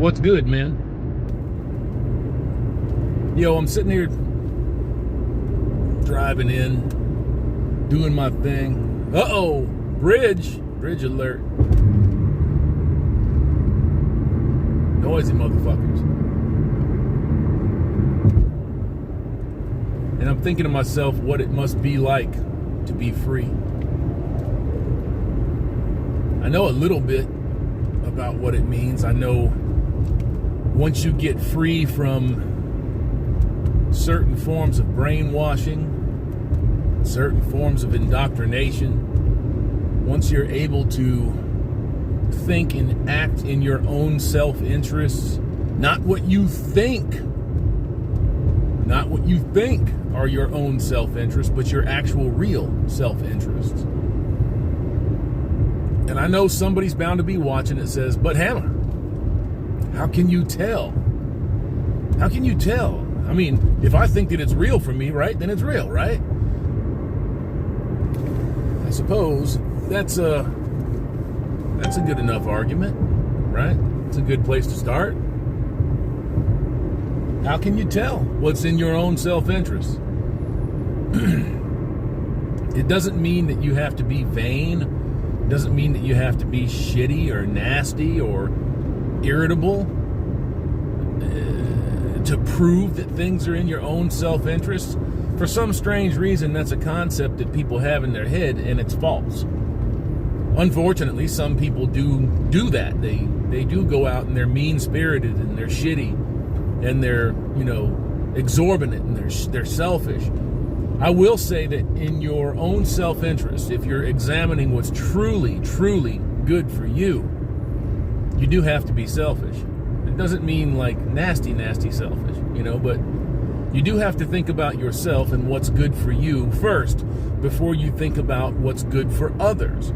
What's good, man? Yo, I'm sitting here driving in, doing my thing. Uh-oh, bridge alert. Noisy motherfuckers. And I'm thinking to myself what it must be like to be free. I know a little bit about what it means. I know once you get free from certain forms of brainwashing, certain forms of indoctrination, once you're able to think and act in your own self-interests, not what you think are your own self-interests, but your actual real self-interests. And I know somebody's bound to be watching that says, but Hammer, how can you tell? How can you tell? I mean, if I think that it's real for me, right, then it's real, right? I suppose that's a good enough argument, right? It's a good place to start. How can you tell what's in your own self-interest? It doesn't mean that you have to be vain. It doesn't mean that you have to be shitty or nasty or irritable to prove that things are in your own self-interest. For some strange reason, that's a concept that people have in their head, and it's false. Unfortunately, some people do that. They do go out and they're mean-spirited and they're shitty and they're, exorbitant and they're selfish. I will say that in your own self-interest, if you're examining what's truly, truly good for you, you do have to be selfish. It doesn't mean like nasty selfish, but you do have to think about yourself and what's good for you first before you think about what's good for others.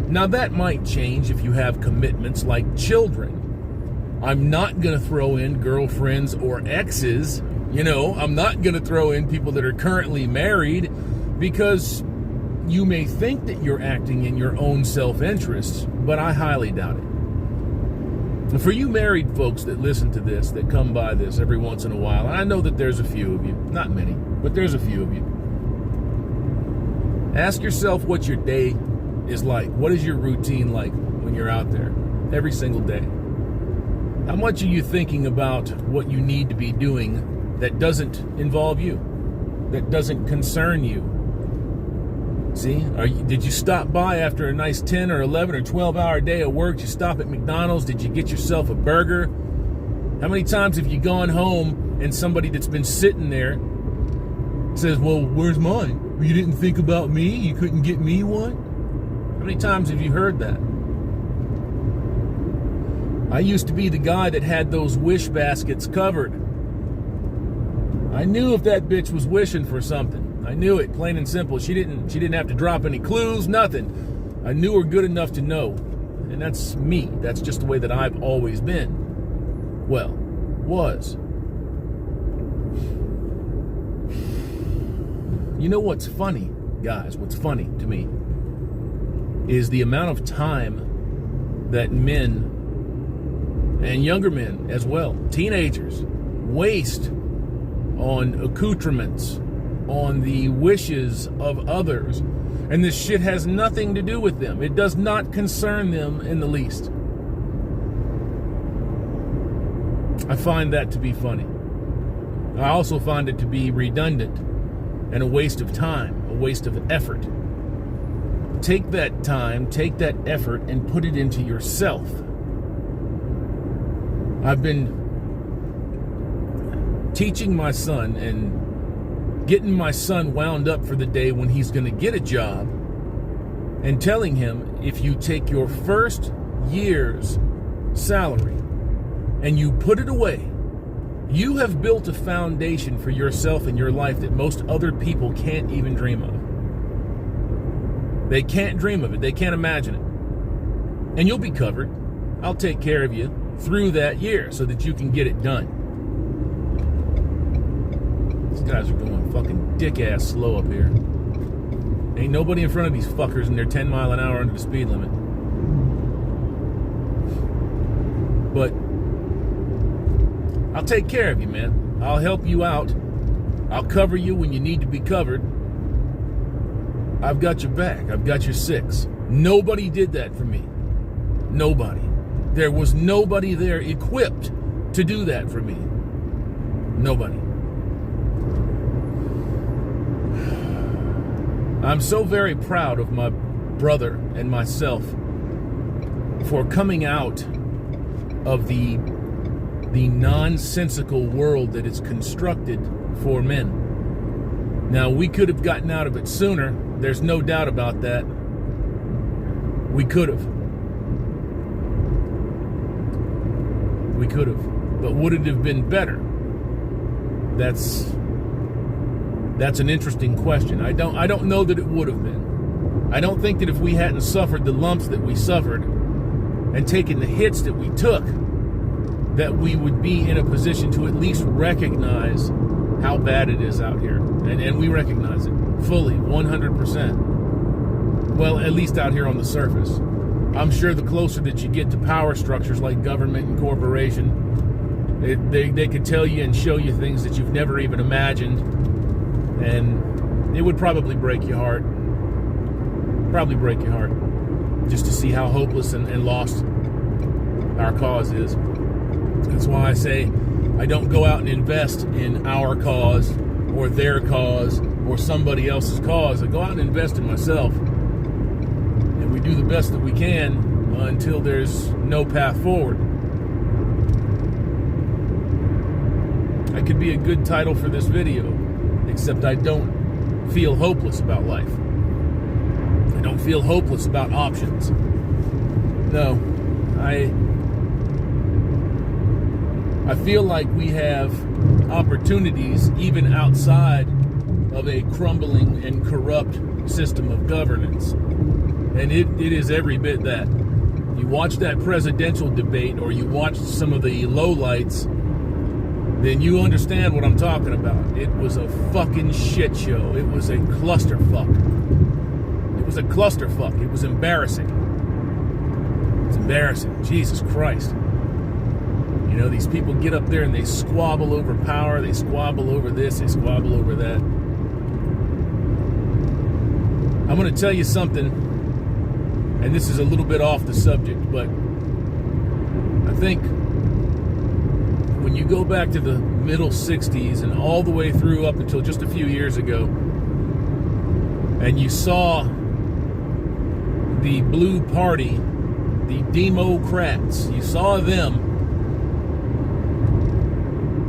Now that might change if you have commitments like children. I'm not going to throw in girlfriends or exes. I'm not going to throw in people that are currently married, because you may think that you're acting in your own self-interest, but I highly doubt it. And for you married folks that listen to this, that come by this every once in a while, and I know that there's a few of you, not many, but there's a few of you. Ask yourself what your day is like. What is your routine like when you're out there every single day? How much are you thinking about what you need to be doing that doesn't involve you, that doesn't concern you? See, did you stop by after a nice 10 or 11 or 12-hour day at work? Did you stop at McDonald's? Did you get yourself a burger? How many times have you gone home and somebody that's been sitting there says, well, where's mine? You didn't think about me? You couldn't get me one? How many times have you heard that? I used to be the guy that had those wish baskets covered. I knew if that bitch was wishing for something. I knew it, plain and simple. She didn't have to drop any clues, nothing. I knew her good enough to know. And that's me. That's just the way that I've always been. Well, was. You know what's funny, guys? What's funny to me is the amount of time that men, and younger men as well, teenagers, waste on accoutrements, on the wishes of others. And this shit has nothing to do with them. It does not concern them in the least. I find that to be funny. I also find it to be redundant and a waste of time, a waste of effort. Take that time, take that effort, and put it into yourself. I've been teaching my son and getting my son wound up for the day when he's going to get a job, and telling him, if you take your first year's salary and you put it away, you have built a foundation for yourself and your life that most other people can't even dream of. They can't dream of it. They can't imagine it. And you'll be covered. I'll take care of you through that year so that you can get it done. These guys are going fucking dick-ass slow up here. Ain't nobody in front of these fuckers and they're 10 mile an hour under the speed limit. But I'll take care of you, man. I'll help you out. I'll cover you when you need to be covered. I've got your back. I've got your six. Nobody did that for me. Nobody. There was nobody there equipped to do that for me. Nobody. I'm so very proud of my brother and myself for coming out of the nonsensical world that is constructed for men. Now, we could have gotten out of it sooner. There's no doubt about that. We could have. We could have. But would it have been better? That's an interesting question. I don't know that it would have been. I don't think that if we hadn't suffered the lumps that we suffered and taken the hits that we took, that we would be in a position to at least recognize how bad it is out here. And we recognize it fully, 100%. Well, at least out here on the surface. I'm sure the closer that you get to power structures like government and corporation, they could tell you and show you things that you've never even imagined. And it would probably break your heart. Probably break your heart. Just to see how hopeless and lost our cause is. That's why I say I don't go out and invest in our cause or their cause or somebody else's cause. I go out and invest in myself. And we do the best that we can until there's no path forward. That could be a good title for this video, except I don't feel hopeless about life. I don't feel hopeless about options. No, I feel like we have opportunities even outside of a crumbling and corrupt system of governance. And it is every bit that. You watch that presidential debate or you watch some of the lowlights, then you understand what I'm talking about. It was a fucking shit show. It was a clusterfuck. It was a clusterfuck. It was embarrassing. It's embarrassing. Jesus Christ. You know, these people get up there and they squabble over power, they squabble over this, they squabble over that. I'm going to tell you something, and this is a little bit off the subject, but I think when you go back to the middle 60s and all the way through up until just a few years ago, and you saw the Blue Party, the Democrats, you saw them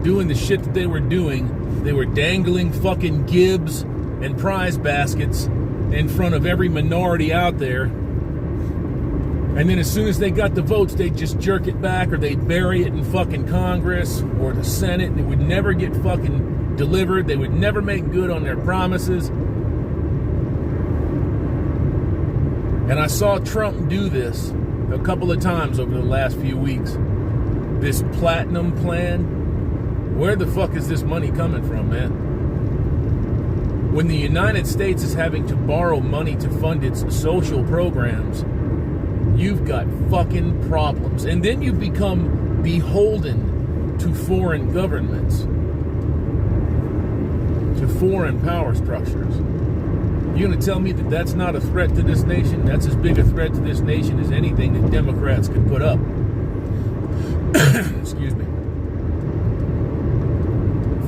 doing the shit that they were doing. They were dangling fucking gibs and prize baskets in front of every minority out there. And then as soon as they got the votes, they'd just jerk it back, or they'd bury it in fucking Congress or the Senate, and it would never get fucking delivered. They would never make good on their promises. And I saw Trump do this a couple of times over the last few weeks. This platinum plan. Where the fuck is this money coming from, man? When the United States is having to borrow money to fund its social programs, you've got fucking problems. And then you become beholden to foreign governments, to foreign power structures. You're going to tell me that that's not a threat to this nation? That's as big a threat to this nation as anything that Democrats could put up. Excuse me.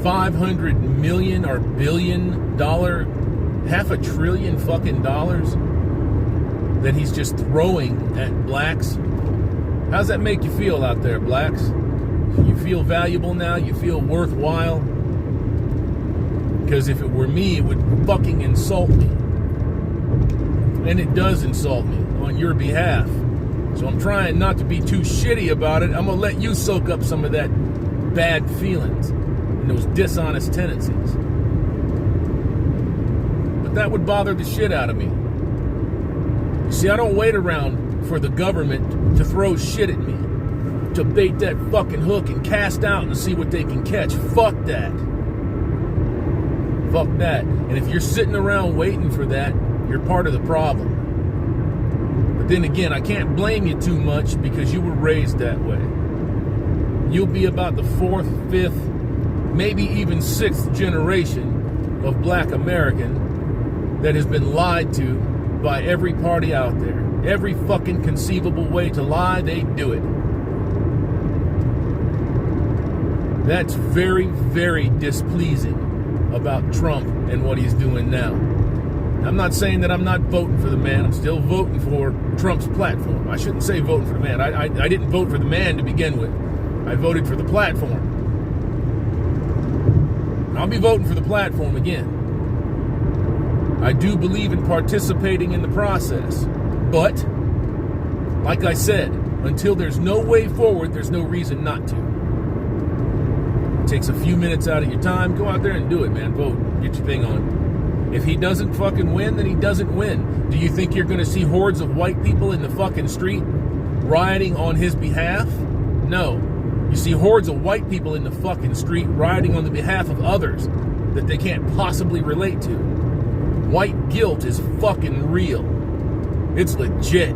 $500 million or billion dollar, $500 billion fucking dollars that he's just throwing at blacks. How's that make you feel out there, blacks? You feel valuable now? You feel worthwhile? Because if it were me, it would fucking insult me. And it does insult me on your behalf. So I'm trying not to be too shitty about it. I'm going to let you soak up some of that bad feelings and those dishonest tendencies. But that would bother the shit out of me. You see, I don't wait around for the government to throw shit at me, to bait that fucking hook and cast out and see what they can catch. Fuck that. Fuck that. And if you're sitting around waiting for that, you're part of the problem. But then again, I can't blame you too much because you were raised that way. you'll be about the 4th, 5th, maybe even 6th generation of black American that has been lied to by every party out there. Every fucking conceivable way to lie, they do it. That's very, very displeasing about Trump and what he's doing now. I'm not saying that I'm not voting for the man. I'm still voting for Trump's platform. I shouldn't say voting for the man. I didn't vote for the man to begin with. I voted for the platform. I'll be voting for the platform again. I do believe in participating in the process. But, like I said, until there's no way forward, there's no reason not to. It takes a few minutes out of your time. Go out there and do it, man. Vote. Get your thing on. If he doesn't fucking win, then he doesn't win. Do you think you're going to see hordes of white people in the fucking street rioting on his behalf? No. You see hordes of white people in the fucking street rioting on the behalf of others that they can't possibly relate to. White guilt is fucking real. It's legit.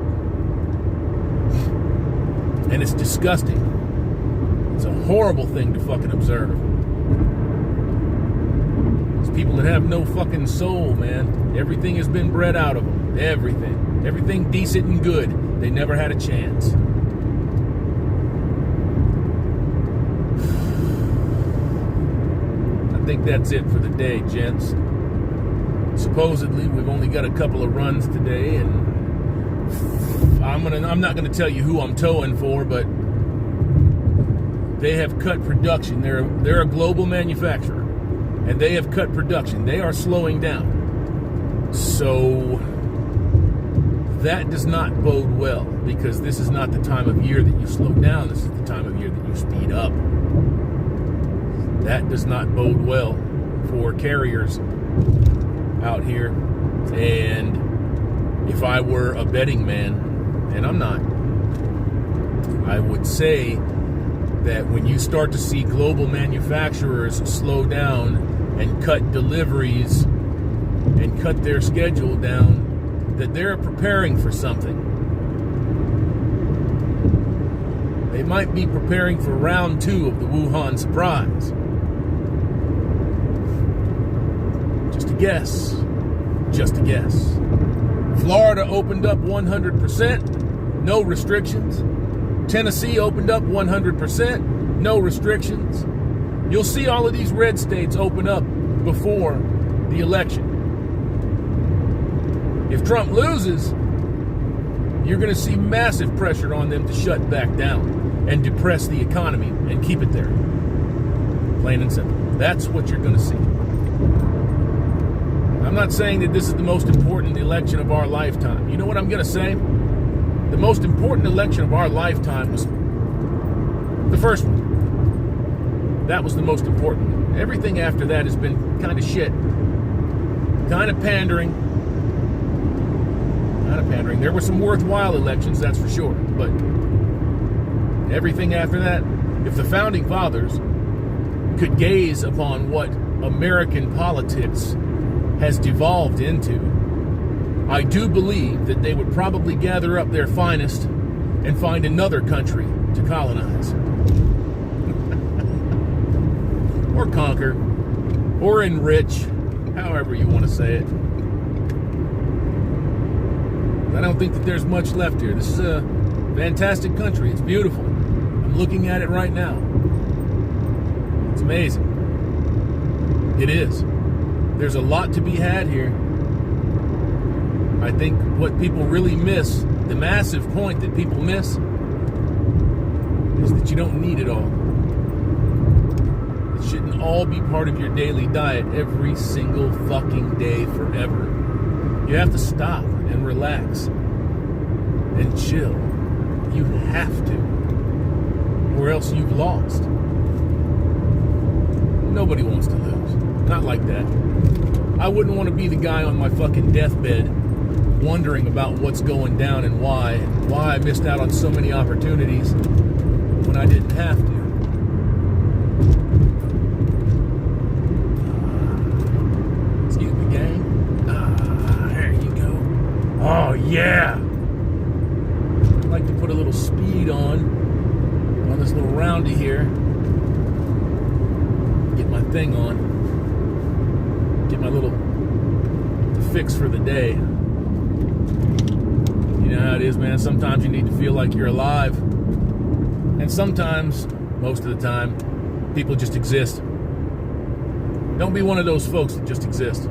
And it's disgusting. It's a horrible thing to fucking observe. It's people that have no fucking soul, man. Everything has been bred out of them. Everything. Everything decent and good. They never had a chance. I think that's it for the day, gents. Supposedly, we've only got a couple of runs today, and I'm not gonna tell you who I'm towing for, but they have cut production. They're a global manufacturer, and they have cut production. They are slowing down. So that does not bode well, because this is not the time of year that you slow down. This is the time of year that you speed up. That does not bode well for carriers out here. And if I were a betting man, and I'm not, I would say that when you start to see global manufacturers slow down and cut deliveries and cut their schedule down, that they're preparing for something. They might be preparing for round 2 of the Wuhan surprise. Just a guess. Just a guess. Florida opened up 100%, no restrictions. Tennessee opened up 100%, no restrictions. You'll see all of these red states open up before the election. If Trump loses, you're going to see massive pressure on them to shut back down and depress the economy and keep it there. Plain and simple. That's what you're going to see. I'm not saying that this is the most important election of our lifetime. You know what I'm going to say? The most important election of our lifetime was the first one. That was the most important one. Everything after that has been kind of shit. Kind of pandering. Kind of pandering. There were some worthwhile elections, that's for sure. But everything after that, if the Founding Fathers could gaze upon what American politics has devolved into, I do believe that they would probably gather up their finest and find another country to colonize. Or conquer. Or enrich. However you want to say it. I don't think that there's much left here. This is a fantastic country. It's beautiful. I'm looking at it right now. It's amazing. It is. There's a lot to be had here. I think what people really miss, the massive point that people miss, is that you don't need it all. It shouldn't all be part of your daily diet every single fucking day forever. You have to stop and relax and chill. You have to. Or else you've lost. Nobody wants to lose. Not like that. I wouldn't want to be the guy on my fucking deathbed wondering about what's going down and why I missed out on so many opportunities when I didn't have to. Excuse me, gang. There you go. Oh, yeah. I'd like to put a little speed on. on this little roundy here. Get my thing on. Get my little fix for the day. You know how it is, man. Sometimes you need to feel like you're alive. And sometimes, most of the time, people just exist. Don't be one of those folks that just exist.